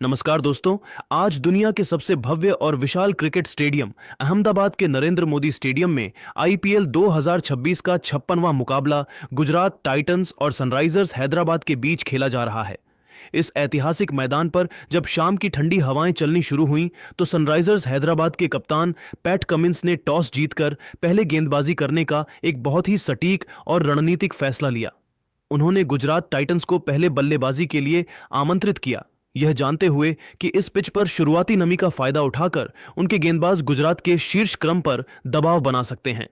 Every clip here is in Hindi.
नमस्कार दोस्तों। आज दुनिया के सबसे भव्य और विशाल क्रिकेट स्टेडियम अहमदाबाद के नरेंद्र मोदी स्टेडियम में आईपीएल 2026 का 56वां मुकाबला गुजरात टाइटंस और सनराइजर्स हैदराबाद के बीच खेला जा रहा है। इस ऐतिहासिक मैदान पर जब शाम की ठंडी हवाएं चलनी शुरू हुईं, तो सनराइजर्स हैदराबाद के कप्तान पैट कमिंस ने टॉस जीतकर पहले गेंदबाजी करने का एक बहुत ही सटीक और रणनीतिक फैसला लिया। उन्होंने गुजरात टाइटंस को पहले बल्लेबाजी के लिए आमंत्रित किया, यह जानते हुए कि इस पिच पर शुरुआती नमी का फायदा उठाकर उनके गेंदबाज गुजरात के शीर्ष क्रम पर दबाव बना सकते हैं।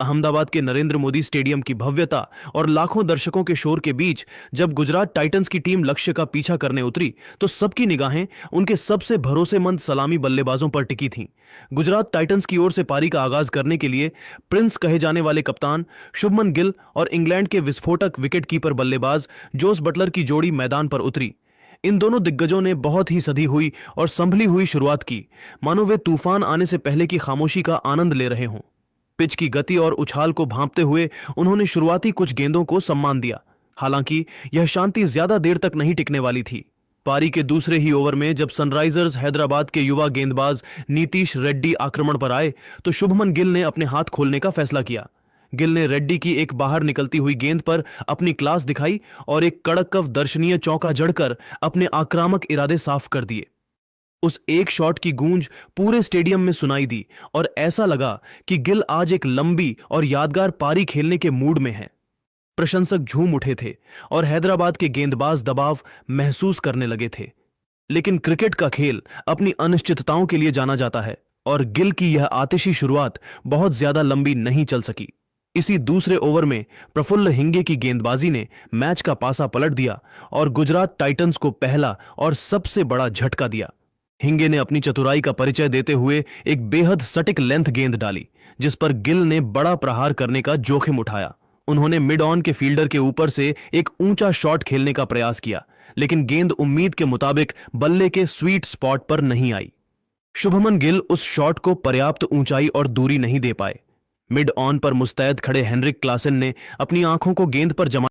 अहमदाबाद के नरेंद्र मोदी स्टेडियम की भव्यता और लाखों दर्शकों के शोर के बीच जब गुजरात टाइटंस की टीम लक्ष्य का पीछा करने उतरी, तो सबकी निगाहें उनके सबसे भरोसेमंद सलामी बल्लेबाजों पर टिकी थीं। गुजरात टाइटंस की ओर से पारी का आगाज करने के लिए प्रिंस कहे जाने वाले कप्तान शुभमन गिल और इंग्लैंड के विस्फोटक विकेटकीपर बल्लेबाज जोस बटलर की जोड़ी मैदान पर उतरी। इन दोनों दिग्गजों ने बहुत ही सधी हुई और संभली हुई शुरुआत की, मानो वे तूफान आने से पहले की खामोशी का आनंद ले रहे हों। पिच की गति और उछाल को भांपते हुए उन्होंने शुरुआती कुछ गेंदों को सम्मान दिया। हालांकि यह शांति ज्यादा देर तक नहीं टिकने वाली थी। पारी के दूसरे ही ओवर में जब सनराइजर्स हैदराबाद के युवा गेंदबाज नीतीश रेड्डी आक्रमण पर आए, तो शुभमन गिल ने अपने हाथ खोलने का फैसला किया। गिल ने रेड्डी की एक बाहर निकलती हुई गेंद पर अपनी क्लास दिखाई और एक कड़क दर्शनीय चौका जड़कर अपने आक्रामक इरादे साफ कर दिए। उस एक शॉट की गूंज पूरे स्टेडियम में सुनाई दी और ऐसा लगा कि गिल आज एक लंबी और यादगार पारी खेलने के मूड में हैं। प्रशंसक झूम उठे थे और हैदराबाद के गेंदबाज दबाव महसूस करने लगे थे। लेकिन क्रिकेट का खेल अपनी अनिश्चितताओं के लिए जाना जाता है और गिल की यह आतिशी शुरुआत बहुत ज्यादा लंबी नहीं चल सकी। इसी दूसरे ओवर में प्रफुल्ल हिंगे की गेंदबाजी ने मैच का पासा पलट दिया और गुजरात टाइटंस को पहला और सबसे बड़ा झटका दिया। हिंगे ने अपनी चतुराई का परिचय देते हुए एक बेहद सटीक लेंथ गेंद डाली, जिस पर गिल ने बड़ा प्रहार करने का जोखिम उठाया। उन्होंने मिड ऑन के फील्डर के ऊपर से एक ऊंचा शॉट खेलने का प्रयास किया, लेकिन गेंद उम्मीद के मुताबिक बल्ले के स्वीट स्पॉट पर नहीं आई। शुभमन गिल उस शॉट को पर्याप्त ऊंचाई और दूरी नहीं दे पाए। मिड ऑन पर मुस्तैद खड़े हेनरिक क्लासन ने अपनी आंखों को गेंद पर जमा